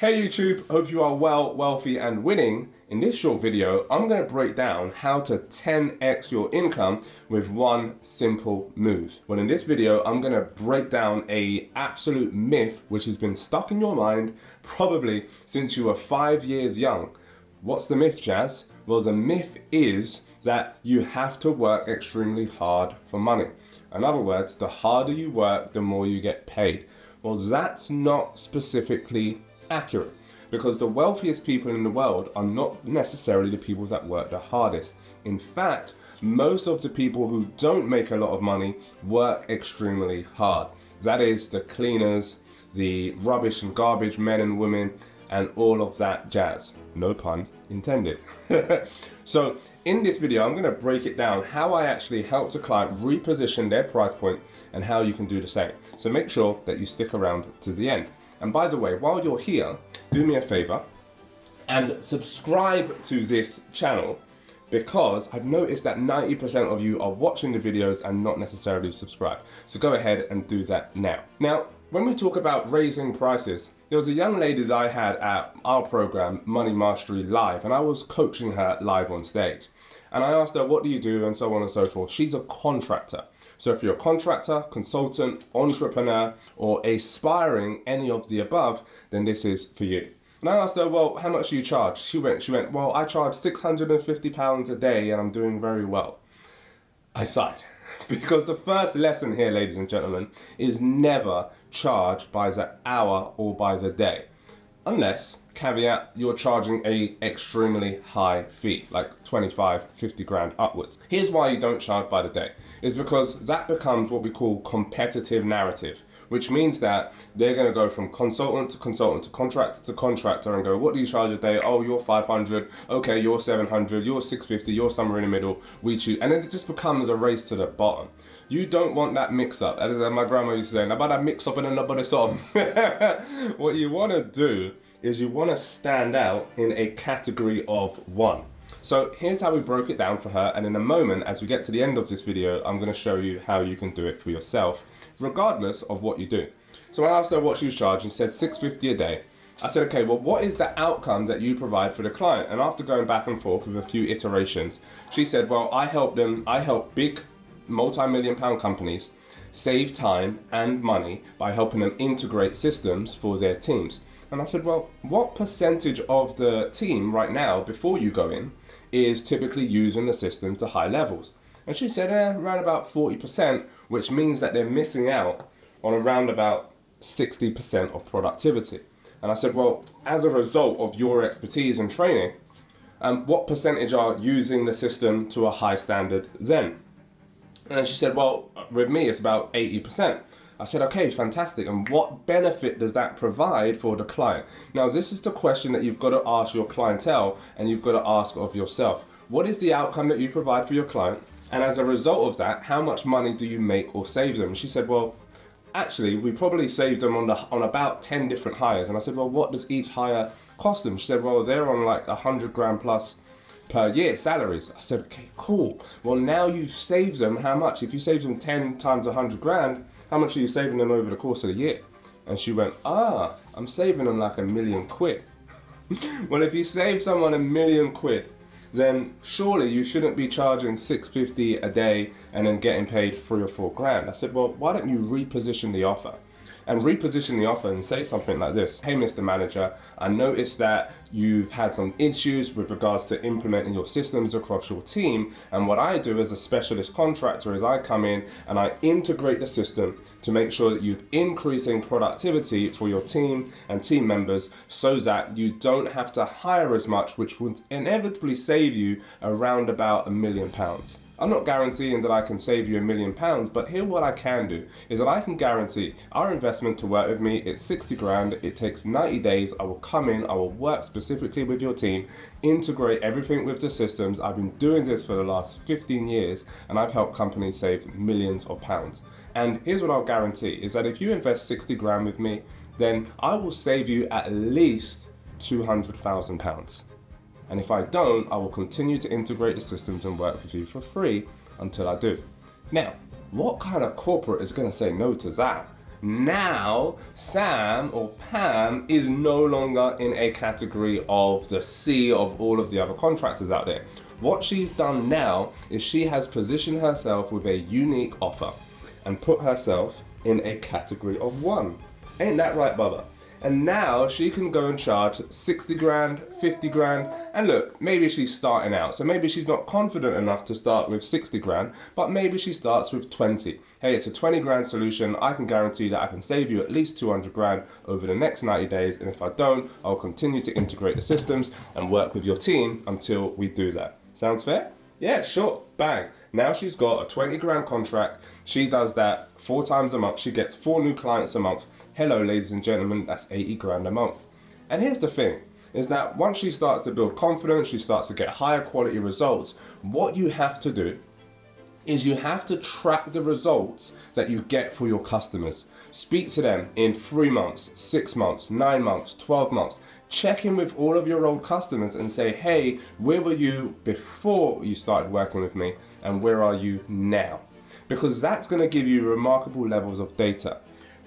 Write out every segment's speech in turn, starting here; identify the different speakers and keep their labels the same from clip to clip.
Speaker 1: Hey YouTube, hope you are well, wealthy and winning. In this short video, I'm going to break down how to 10x your income with one simple move. Well, in this video, I'm going to break down a absolute myth which has been stuck in your mind probably since you were 5 years young. What's the myth, Jazz? Well, the myth is that you have to work extremely hard for money. In other words, the harder you work, the more you get paid. Well, that's not specifically accurate, because the wealthiest people in the world are not necessarily the people that work the hardest. In fact, most of the people who don't make a lot of money work extremely hard. That is the cleaners, the rubbish and garbage men and women, and all of that jazz. No pun intended. So in this video, I'm going to break it down how I actually helped a client reposition their price point and how you can do the same. So make sure that you stick around to the end. And by the way, while you're here, do me a favor and subscribe to this channel, because I've noticed that 90% of you are watching the videos and not necessarily subscribed. So go ahead and do that now. Now, when we talk about raising prices, there was a young lady that I had at our program, Money Mastery Live, and I was coaching her live on stage. And I asked her, what do you do? And so on and so forth. She's a contractor. So if you're a contractor, consultant, entrepreneur, or aspiring any of the above, then this is for you. And I asked her, well, how much do you charge? She went, well, I charge £650 a day and I'm doing very well. I sighed, because the first lesson here, ladies and gentlemen, is never charge by the hour or by the day. Unless, caveat, you're charging a extremely high fee, like 25, 50 grand upwards. Here's why you don't charge by the day. Is because that becomes what we call competitive narrative, which means that they're going to go from consultant to consultant to contractor to contractor and go, what do you charge a day? Oh, you're 500. Okay, you're 700. You're 650. You're somewhere in the middle. We choose. And then it just becomes a race to the bottom. You don't want that mix up. As my grandma used to say, about that mix up and nobody saw. What you want to do is you want to stand out in a category of one. So here's how we broke it down for her, and in a moment, as we get to the end of this video, I'm going to show you how you can do it for yourself, regardless of what you do. So I asked her what she was charging. She said $650 a day. I said, okay, well, what is the outcome that you provide for the client? And after going back and forth with a few iterations, she said, well, I help big multi-million pound companies save time and money by helping them integrate systems for their teams. And I said, well, what percentage of the team right now, before you go in, is typically using the system to high levels? And she said, around about 40%, which means that they're missing out on around about 60% of productivity. And I said, well, as a result of your expertise and training, what percentage are using the system to a high standard then? And then she said, well, with me, it's about 80%. I said, okay, fantastic. And what benefit does that provide for the client? Now, this is the question that you've got to ask your clientele and you've got to ask of yourself. What is the outcome that you provide for your client? And as a result of that, how much money do you make or save them? She said, well, actually, we probably saved them on about 10 different hires. And I said, well, what does each hire cost them? She said, well, they're on like 100 grand plus per year salaries. I said, okay, cool. Well, now you've saved them how much? If you save them 10 times 100 grand, how much are you saving them over the course of the year? And she went, I'm saving them like £1 million. Well, if you save someone £1 million, then surely you shouldn't be charging $650 a day and then getting paid 3 or 4 grand. I said, well, why don't you reposition the offer? And reposition the offer and say something like this. Hey, Mr. Manager, I noticed that you've had some issues with regards to implementing your systems across your team. And what I do as a specialist contractor is I come in and I integrate the system to make sure that you're increasing productivity for your team and team members so that you don't have to hire as much, which would inevitably save you around about £1 million. I'm not guaranteeing that I can save you £1 million, but here what I can do is that I can guarantee our investment to work with me, it's 60 grand, it takes 90 days, I will come in, I will work specifically with your team, integrate everything with the systems. I've been doing this for the last 15 years and I've helped companies save millions of pounds. And here's what I'll guarantee is that if you invest 60 grand with me, then I will save you at least £200,000. And if I don't, I will continue to integrate the systems and work with you for free until I do. Now, what kind of corporate is going to say no to that? Now, Sam or Pam is no longer in a category of the sea of all of the other contractors out there. What she's done now is she has positioned herself with a unique offer and put herself in a category of one. Ain't that right, Bubba? And now she can go and charge 60 grand, 50 grand, and look, maybe she's starting out. So maybe she's not confident enough to start with 60 grand, but maybe she starts with 20. Hey, it's a 20 grand solution. I can guarantee that I can save you at least 200 grand over the next 90 days. And if I don't, I'll continue to integrate the systems and work with your team until we do that. Sounds fair? Yeah, sure, bang. Now she's got a 20 grand contract. She does that 4 times a month. She gets 4 new clients a month. Hello, ladies and gentlemen, that's 80 grand a month. And here's the thing, is that once she starts to build confidence, she starts to get higher quality results, what you have to do is you have to track the results that you get for your customers. Speak to them in 3 months, 6 months, 9 months, 12 months. Check in with all of your old customers and say, hey, where were you before you started working with me and where are you now? Because that's going to give you remarkable levels of data.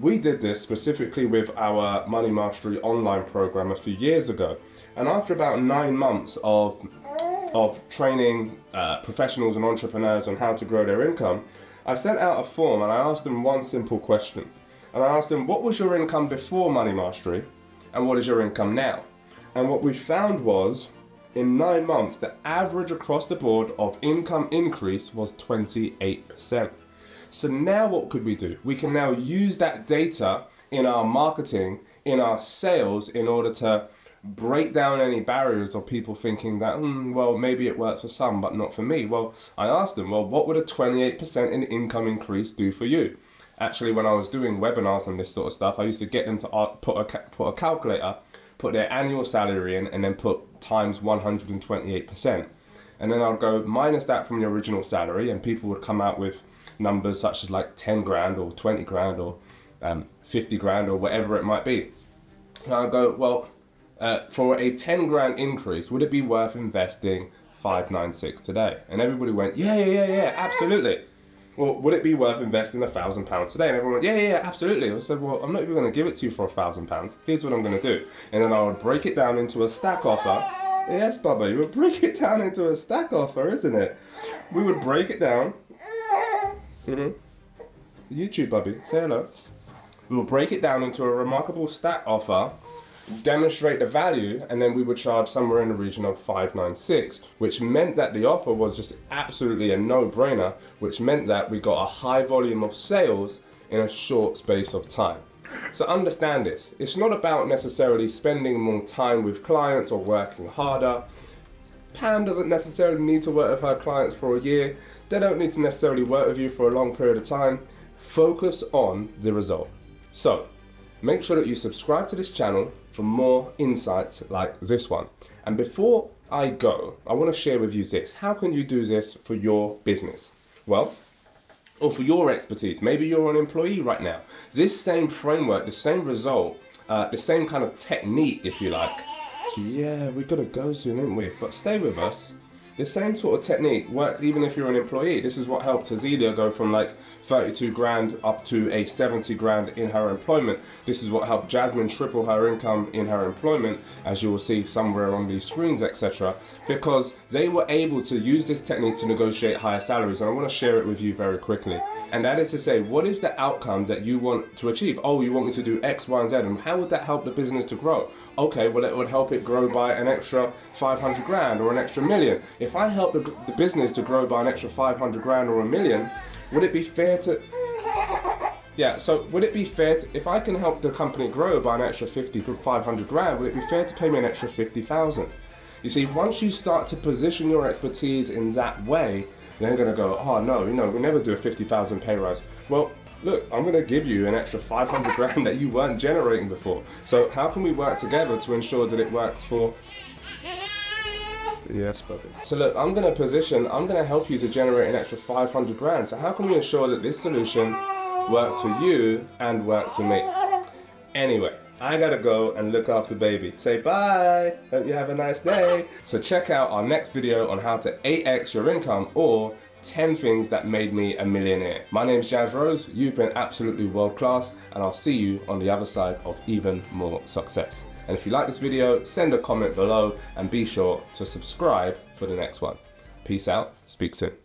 Speaker 1: We did this specifically with our Money Mastery online program a few years ago. And after about 9 months of training professionals and entrepreneurs on how to grow their income, I sent out a form and I asked them one simple question. And I asked them, what was your income before Money Mastery and what is your income now? And what we found was, in 9 months, the average across the board of income increase was 28%. So now what could we do? We can now use that data in our marketing, in our sales, in order to break down any barriers of people thinking that, well, maybe it works for some, but not for me. Well, I asked them, well, what would a 28% in income increase do for you? Actually, when I was doing webinars and this sort of stuff, I used to get them to put a calculator, put their annual salary in, and then put times 128%. And then I'd go minus that from your original salary, and people would come out with numbers such as like 10 grand or 20 grand or 50 grand or whatever it might be. And I'd go, well, for a 10 grand increase, would it be worth investing 596 today? And everybody went, yeah, absolutely. Well, would it be worth investing £1,000 today? And everyone went, yeah, absolutely. I said, well, I'm not even going to give it to you for £1,000. Here's what I'm going to do. And then I would break it down into a stack offer. Yes, Bubba, you would break it down into a stack offer, isn't it? We would break it down. YouTube, Bubby, say hello. We will break it down into a remarkable stack offer, demonstrate the value, and then we would charge somewhere in the region of 596, which meant that the offer was just absolutely a no-brainer, which meant that we got a high volume of sales in a short space of time. So understand this, it's not about necessarily spending more time with clients or working harder. Pam doesn't necessarily need to work with her clients for a year. They don't need to necessarily work with you for a long period of time. Focus on the result. So make sure that you subscribe to this channel for more insights like this one. And before I go, I want to share with you this. How can you do this for your business? Well, or for your expertise. Maybe you're an employee right now. This same framework, the same result, the same kind of technique, if you like. Yeah, we've got to go soon, haven't we? But stay with us. The same sort of technique works even if you're an employee. This is what helped Azealia go from like 32 grand up to a 70 grand in her employment. This is what helped Jasmine triple her income in her employment, as you will see somewhere on these screens, etc. Because they were able to use this technique to negotiate higher salaries. And I want to share it with you very quickly. And that is to say, what is the outcome that you want to achieve? Oh, you want me to do X, Y, and Z. And how would that help the business to grow? Okay, well, it would help it grow by an extra 500 grand or an extra million. If I help the business to grow by an extra 500 grand or a million, would it be fair to... Yeah, so would it be fair to, if I can help the company grow by an extra 500 grand, would it be fair to pay me an extra 50,000? You see, once you start to position your expertise in that way, they're going to go, oh no, we never do a 50,000 pay rise. Well, look, I'm going to give you an extra 500 grand that you weren't generating before. So how can we work together to ensure that it works for... Yes, buddy. So look, I'm going to help you to generate an extra 500 grand. So how can we ensure that this solution works for you and works for me? Anyway, I gotta go and look after baby. Say bye. Hope you have a nice day. So check out our next video on how to 8x your income or 10 things that made me a millionaire. My name's Jazz Rose, you've been absolutely world class, and I'll see you on the other side of even more success. And if you like this video, send a comment below and be sure to subscribe for the next one. Peace out, speak soon.